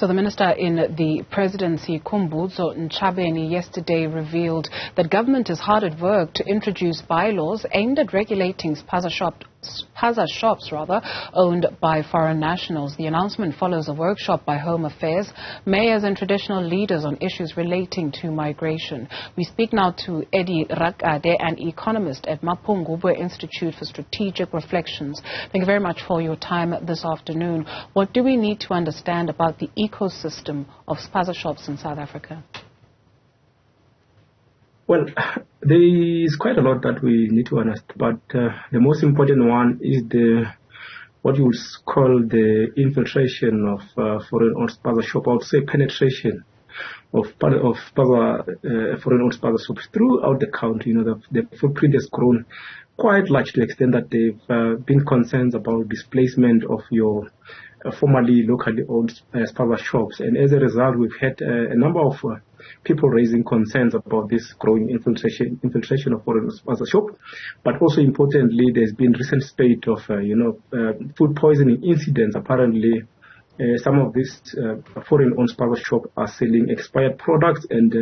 So the minister in the Presidency, Khumbudzo Ntshavheni, yesterday revealed that government is hard at work to introduce bylaws aimed at regulating spaza shops owned by foreign nationals. The announcement follows a workshop by Home Affairs, mayors and traditional leaders on issues relating to migration. We speak now to Rakade, an economist at Mapungubwe Institute for Strategic Reflections. Thank you very much for your time this afternoon. What do we need to understand about the ecosystem of spaza shops in South Africa? Well, there is quite a lot that we need to understand, but the most important one is what you would call the infiltration of foreign-owned spaza shop. I would say penetration of foreign-owned spaza shops throughout the country. You know, the footprint has grown quite large to the extent that there have been concerns about displacement of your formerly locally owned spaza shops, and as a result, we've had a number of people raising concerns about this growing infiltration of foreign spaza shop. But also importantly, there's been recent spate of food poisoning incidents. Apparently, some of these foreign-owned spaza shops are selling expired products, and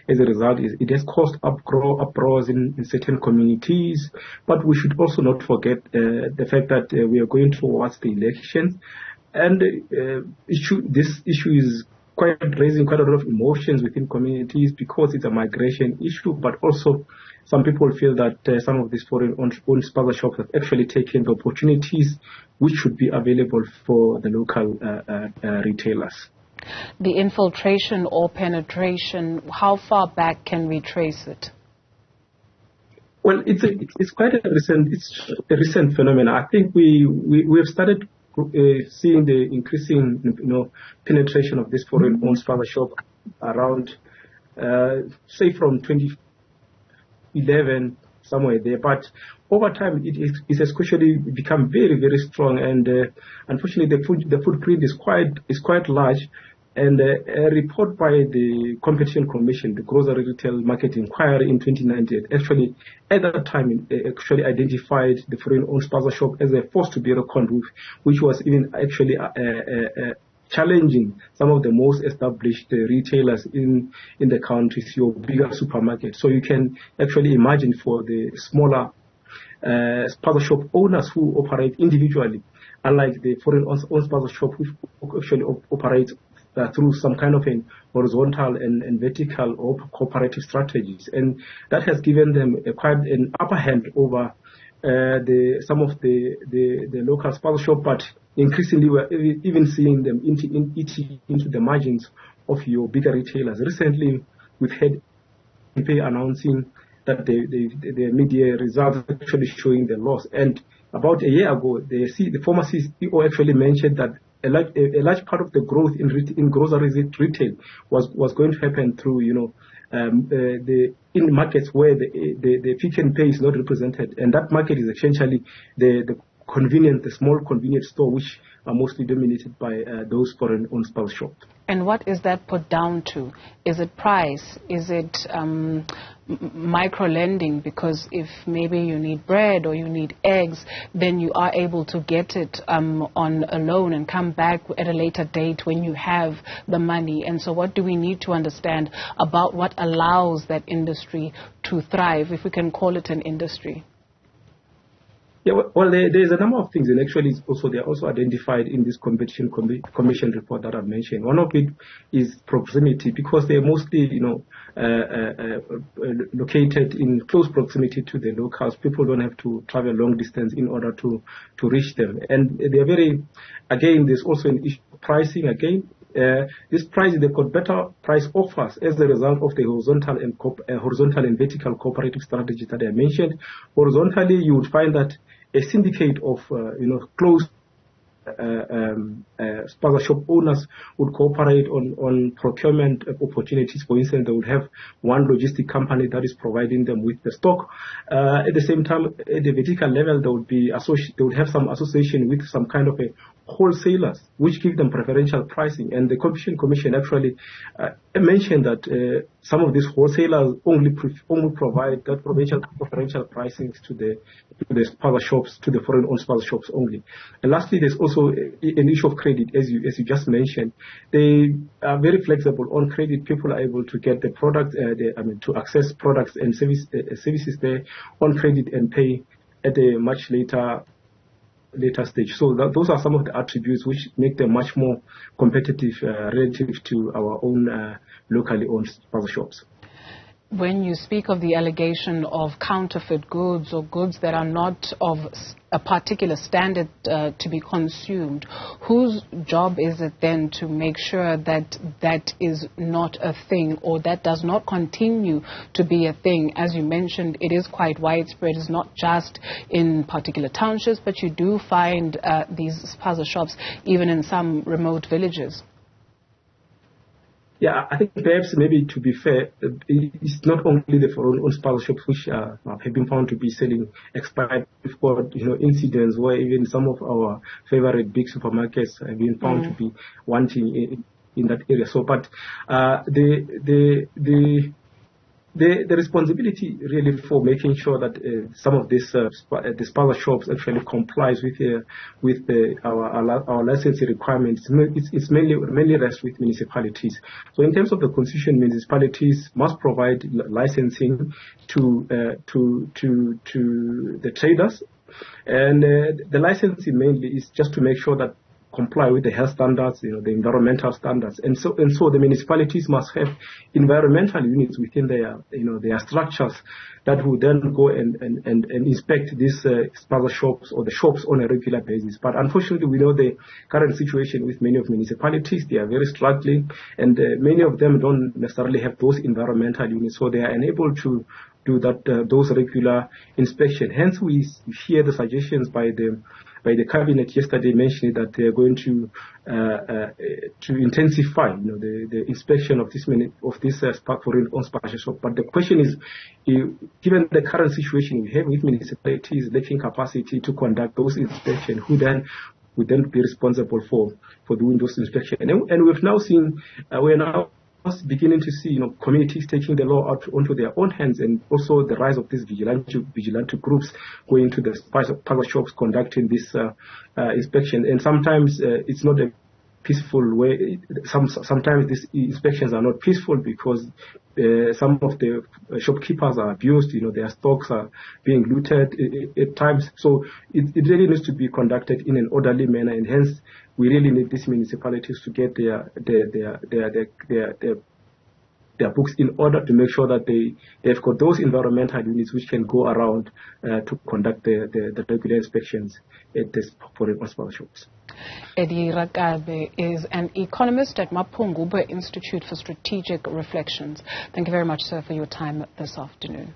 as a result, it has caused uproars in certain communities. But we should also not forget the fact that we are going towards the elections, and this issue is raising quite a lot of emotions within communities because it's a migration issue, but also some people feel that some of these foreign-owned spaza shops have actually taken the opportunities which should be available for the local retailers. The infiltration or penetration, how far back can we trace it? Well, it's quite a recent phenomenon. I think we have started seeing the increasing penetration of this foreign-owned spaza shop around say from 2011 somewhere there, but over time it has actually become very, very strong, and unfortunately the footprint is quite large. And a report by the Competition Commission, the Grocery Retail Market Inquiry in 2019, actually at that time actually identified the foreign-owned spaza shop as a force to be reckoned with, which was even actually challenging some of the most established retailers in the country, your bigger supermarkets. So you can actually imagine for the smaller spaza shop owners who operate individually, unlike the foreign-owned spaza shop who actually operate through some kind of an horizontal and vertical or cooperative strategies, and that has given them quite an upper hand over some of the local spaza shop. But increasingly, we're even seeing them eating into the margins of your bigger retailers. Recently, we've had MP announcing that the media results actually showing the loss, and about a year ago, the former CEO actually mentioned that a large part of the growth in grocery retail was going to happen through in markets where the Pick n Pay is not represented, and that market is essentially the small convenience store, which are mostly dominated by those foreign-owned spaza shops. And what is that put down to? Is it price? Is it micro-lending? Because if maybe you need bread or you need eggs, then you are able to get it on a loan and come back at a later date when you have the money. And so what do we need to understand about what allows that industry to thrive, if we can call it an industry? Yeah, well, there's a number of things, and actually they're also identified in this Competition Commission report that I mentioned. One of it is proximity, because they're mostly, located in close proximity to the locals. People don't have to travel long distance in order to reach them, and they're there's also an issue of pricing again. They've got better price offers as a result of the horizontal and vertical cooperative strategy that I mentioned. Horizontally, you would find that a syndicate of close spaza shop owners would cooperate on procurement opportunities. For instance, they would have one logistic company that is providing them with the stock. At the same time, at the vertical level, they would have some association with some kind of a wholesalers, which give them preferential pricing. And the Competition Commission actually mentioned that some of these wholesalers only provide that preferential pricing to the spaza shops, to the foreign-owned spaza shops only. And lastly, there's also an issue of credit, as you just mentioned. They are very flexible on credit. People are able to get the product, to access products and services there on credit and pay at a much later stage. So those are some of the attributes which make them much more competitive relative to our own locally owned spaza shops. When you speak of the allegation of counterfeit goods or goods that are not of a particular standard to be consumed, whose job is it then to make sure that that is not a thing, or that does not continue to be a thing? As you mentioned, it is quite widespread. It's not just in particular townships, but you do find these spaza shops even in some remote villages. Yeah, I think perhaps maybe to be fair, it's not only the foreign-owned spaza shops which have been found to be selling expired. We've got incidents where even some of our favorite big supermarkets have been found to be wanting in that area. So, but the responsibility really for making sure that some of these the spaza shops actually complies with our licensing requirements, it's mainly rests with municipalities. So in terms of the constitution, municipalities must provide licensing to the traders, and the licensing mainly is just to make sure that comply with the health standards, the environmental standards, and so the municipalities must have environmental units within their structures that will then go and inspect these spaza shops or the shops on a regular basis. But unfortunately, we know the current situation with many of municipalities. They are very struggling, and many of them don't necessarily have those environmental units, so they are unable to do those regular inspections. Hence, we hear the suggestions by the cabinet yesterday mentioning that they are going to intensify, the inspection of this foreign-owned spaza shop. But the question is, given the current situation we have with municipalities lacking capacity to conduct those inspections, who then would then be responsible for doing those inspections? And we've now seen we're now beginning to see communities taking the law out onto their own hands, and also the rise of these vigilante groups going to the spaza shops conducting this inspection. And sometimes it's not a peaceful way. Sometimes these inspections are not peaceful because some of the shopkeepers are abused. Their stocks are being looted at times. So it really needs to be conducted in an orderly manner, and hence we really need these municipalities to get their books in order to make sure that they've got those environmental units which can go around to conduct the regular inspections at the foreign-owned spaza shops. Eddie Rakade is an economist at Mapungubwe Institute for Strategic Reflections. Thank you very much, sir, for your time this afternoon.